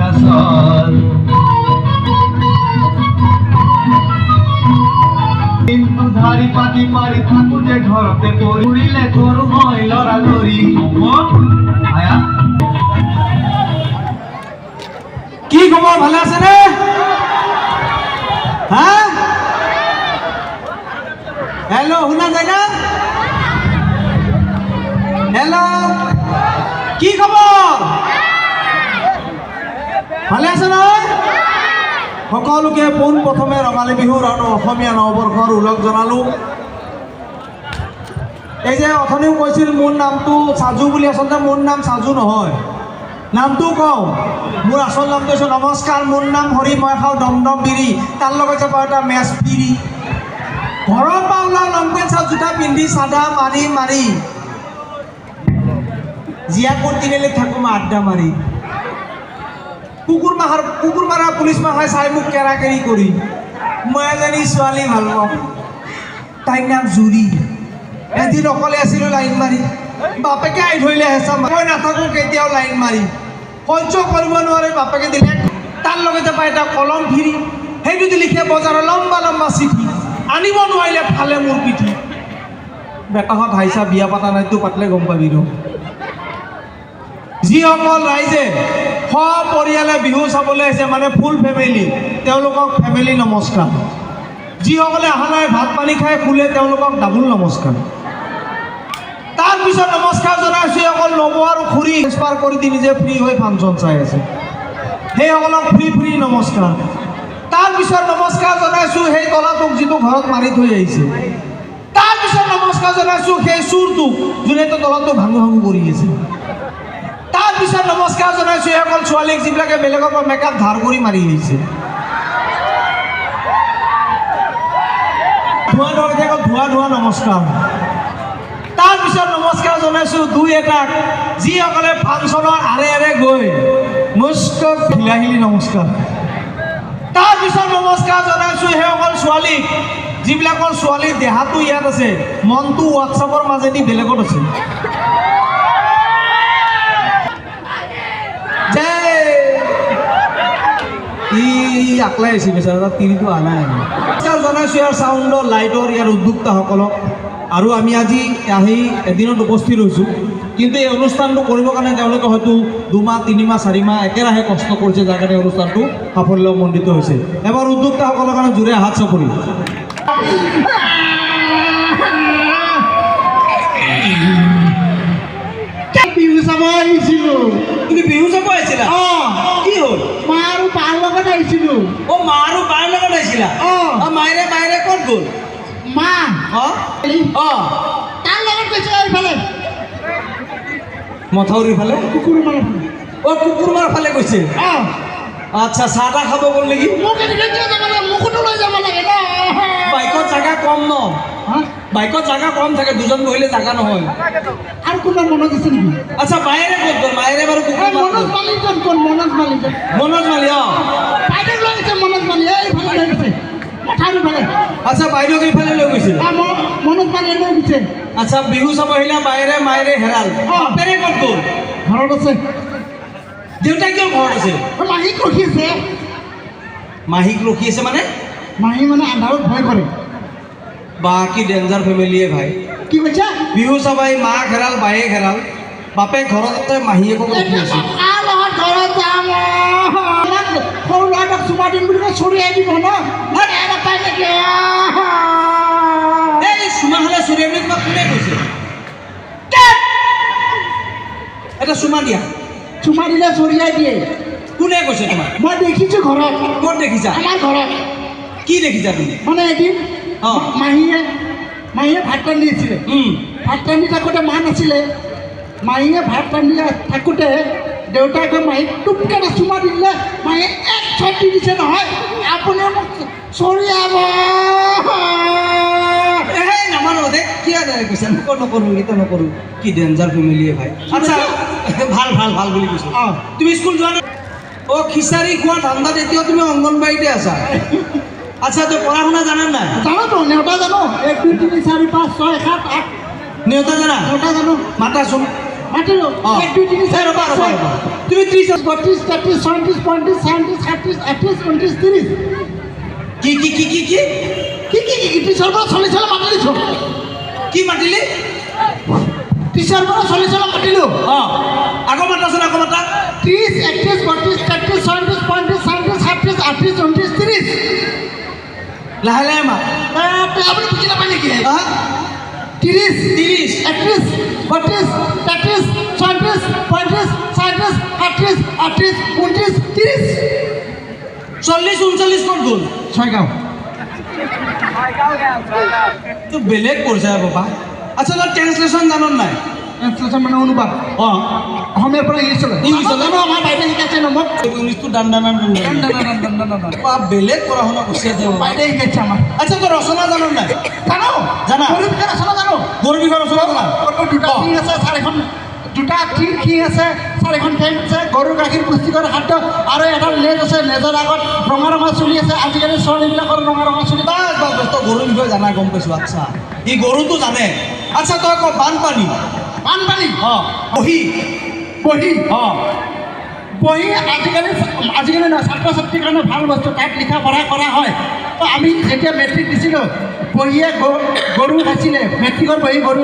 কাছল কিন্তু ধাৰি পাতি পাৰি থাকোঁতে ঘৰতে পৰিলে কৰো মই লৰালৰি আয়া কি খবৰ ভালে আছে নে হা হেল্ল' শুনা যায় না হেল্ল' কি খবৰ ভালে আছে নহয় সকলোকে পোন প্ৰথমে ৰঙালী বিহুৰ আৰু অসমীয়া নৱবৰ্ষৰ ওলগ জনালোঁ এই যে অথনিও কৈছিল মোৰ নামটো সাজু বুলি আচলতে মোৰ নাম সাজু নহয় নামটো কওঁ মোৰ আচল নামটো হৈছে নমস্কাৰ মোৰ নাম হৰি মই খাওঁ দমদম বিৰি তাৰ লগতে পাওঁ এটা মেচ বিৰি ঘৰৰ পৰা ওলাওঁ লং পেণ্ট চাৰ্ট জোতা পিন্ধি চাদা মাৰি মাৰি জীয়াকুট তিনিআলিত থাকোঁ মই আড্ডা মাৰি কুকুৰ মাৰা পুলিচ মাহাই চাই মোক কেৰা কেৰি কৰি মই এজনী ছোৱালী ভাল পাওঁ তাইৰ নাম জুৰি এদিন অকলে আছিলোঁ লাইন মাৰি বাপেকে আহি ধৰিলে হেঁচা মই নাথাকোঁ কেতিয়াও লাইন মাৰি সহ্য কৰিব নোৱাৰে বাপেকে দিলে তাৰ লগতে পাই এটা কলম ফিৰি সেইটো দি লিখে বজাৰৰ লম্বা লম্বা চিঠি আনিব নোৱাৰিলে ফালে মোৰ পিঠি বেটাহঁত হাইছা বিয়া পাতা নাইতো পাতিলে গম পাবি ৰ যিসকল ৰাইজে সপৰিয়ালে বিহু চাবলৈ আহিছে মানে ফুল ফেমিলি তেওঁলোকক ফেমিলি নমস্কাৰ যিসকলে অহা নাই ভাত পানী খাই শুলে তেওঁলোকক ডাবুল নমস্কাৰ তাৰপিছত নমস্কাৰ জনাইছোঁ অকল নব আৰু খুৰী এক্সপায়াৰ কৰি দি নিজে ফ্ৰী হৈ ফাংচন চাই আছে সেইসকলক ফ্ৰী নমস্কাৰ তাৰপিছত নমস্কাৰ জনাইছোঁ সেই তলাটোক যিটো ঘৰত মাৰি থৈ আহিছে তাৰপিছত নমস্কাৰ জনাইছোঁ সেই চুৰটোক যোনে তলাটো ভাঙু ভাঙু কৰি আছে তাৰপিছত নমস্কাৰ জনাইছোঁ সেইসকল ছোৱালীক যিবিলাকে বেলেগৰ পৰা মেকআপ ধাৰ কৰি মাৰি আহিছে ধোঁৱা নমস্কাৰ তাৰপিছত নমস্কাৰ জনাইছোঁ দুই এটাক যিসকলে ফাংচনৰ আৰে গৈ মস্ত ঢিলাহিলি নমস্কাৰ তাৰপিছত নমস্কাৰ জনাইছোঁ সেইসকল ছোৱালীক যিবিলাকৰ ছোৱালীৰ দেহাটো ইয়াত আছে মনটো হোৱাটছআপৰ মাজেদি বেলেগত আছে আকলাই আহিছে বেচাৰা তিৰিটো অহা নাই নমস্কাৰ জনাইছোঁ ইয়াৰ চাউণ্ডৰ লাইটৰ ইয়াৰ উদ্যোক্তাসকলক আৰু আমি আজি আহি এদিনত উপস্থিত হৈছোঁ কিন্তু এই অনুষ্ঠানটো কৰিবৰ কাৰণে তেওঁলোকে হয়তো 2 মাহ 3 মাহ 4 মাহ একেৰাহে কষ্ট কৰিছে যাৰ কাৰণে অনুষ্ঠানটো সাফল্যমণ্ডিত হৈছে এবাৰ উদ্যোক্তাসকলৰ কাৰণে জোৰে হাত চাপৰি বিহু চাব আহিছিলোঁ তুমি বিহু চাব আহিছিলা কি হ'ল মা আৰু বাৰ লগত আহিছিলোঁ মা আৰু বাৰ লগত আহিছিলা মায়েৰে ক'ত গ'ল মা তাৰ লগত গৈছে এইফালে মথাউৰিৰ ফালে কুকুৰমাৰ ফালে গৈছে আচ্ছা চাহ তাহ খাব গ'ল নেকি মোকতো লৈ যাব লাগে ন বাইকত জাগা কম ন বাইকত জাগা কম থাকে দুজন বহিলে জাগা নহয় আৰু কোনোবা মনত আছে নেকি আচ্ছা মায়েৰে ক'ত গ'ল মায়েৰে বাৰু মনোজ মালিক ক'ত মনোজ মালিক বাইদেউ লৈ গৈছে মনোজ মালিক এইফালে লৈ গৈছে আচ্ছা বাইদেউক এইফালে লৈ গৈছে মনোজ মালিক লৈ গৈছে আচ্ছা বিহু চাব আহিলে মায়েৰে হেৰাল বাপেৰে ক'ত গ'ল ঘৰত আছে দেউতাই কিয় ঘৰত আছে মাহীক ৰখি আছে মানে মাহী মানে আন্ধাৰত ভয় কৰে বাকি ডেঞ্জাৰ ফেমিলিয়ে ভাই কি কৈছা বিহু চাব আহি মাক হেৰাল বায়েক হেৰাল বাপেক ঘৰতে মাহীয়েকক ৰখি আছে ঘৰত যাম সৰু ল'ৰাটোক চুমা দিম বুলি কৈ চৰিয়াই দিব ন নাপায় নেকি এই চুমা হ'লে চৰিয়াই বুলি তোমাক কোনে কৈছে এটা চুমা দিয়া চুমা দিলে চৰিয়াই দিয়ে কোনে কৈছে তোমাক মই দেখিছোঁ ঘৰত ক'ত দেখিছা আমাৰ ঘৰত কি দেখিছা তুমি মানে এদিন মাহীয়ে ভাত ৰান্ধি আছিলে ভাত ৰান্ধি থাকোঁতে মা নাছিলে মাহীয়ে ভাত ৰান্ধি থাকোঁতে দেউতাই গৈ মাহীক টুপকে এটা চুমা দিলে মাহীয়ে এক চট দি দিছে নহয় আপুনি মোক চৰিয়াব নামানো দে কিয় কৈছে নকৰোঁ কি ডেঞ্জাৰ ফেমিলিয়ে ভাই আচ্ছা ভাল বুলি কৈছোঁ তুমি স্কুল যোৱা নাই খিচাৰি খোৱা ঠাণ্ডাত এতিয়াও তুমি অংগনবাড়ীতে আছা আচ্ছা তই পঢ়া শুনা জানা নাই জানোতো নেওতা জানো 1 2 3 4 5 6 7 8 নেওতা জানো মাতাচোন মাতিলো অঁ। 1 2 3 4 ৰ'বা, 5 ৰ'বা, 6 ৰ'বা। তুমি 30 32 33 34 35 37 38 29 30 কি কি কি কি কি কি টিচাৰ পৰা 40 চলে মাতিছো কি মাতিলি টিচাৰ পৰা 40 চলে মাতিলো অঁ আকৌ মাতাচোন আকৌ মাতা 30 31 32 33 34 35 37 38 29 30 লাহে লাহে মাত আপুনি বুজি নাপায় নেকি হা 30 30 31 32 33 34 35 37 38 38 29 30 40 39 ক'ত গ'ল ছয়গাঁও তো বেলেগ কৰিছে বাবা আচ্ছা তই ট্ৰেন্সলেশ্যন জান নাই ট্ৰান্সলেশ্যন মানে অনুবাদ অঁ অসমীয়াৰ পৰা ইংলিছলৈ ইংলিছলৈ? আমাৰ বাইদেউ শিকাইছে ন মোক ইংলিছটো দান বেলেগ পঢ়া শুনা কৰিছে যে বাবা। বাইদেউ শিকাইছে আমাৰ আচ্ছা তই ৰচনা জান নাই জানো জানা? গৰুৰ বিষয়ে ৰচনা জানো গৰুৰ বিষয়ে ৰচনা জানা দুটা অঁ। টিং আছে চাৰিখন দুটা টিং আছে চাৰিখন ঠেং আছে গৰুৰ গাখীৰ পুষ্টিকৰ খাদ্য আৰু এটা নেজ আছে নেজৰ আগত ৰঙা ৰঙা চুলি আছে আজিকালি ছোৱালীবিলাকৰ ৰঙা ৰঙা চুলি বাছ বাছ বাছ তই গৰুৰ বিষয়ে জানা গম পাইছোঁ আচ্ছা ই গৰুটো জানে আচ্ছা তই ক বানপানী বানপানী অঁ বহি বহি অঁ বহি আজিকালি নহয় ছাত্ৰ ছাত্ৰীৰ কাৰণে ভাল বস্তু তাত লিখা পঢ়া কৰা হয় তো আমি যেতিয়া মেট্ৰিক দিছিলোঁ বহিয়ে গৰু খাইছিলে মেট্ৰিকৰ বহি গৰু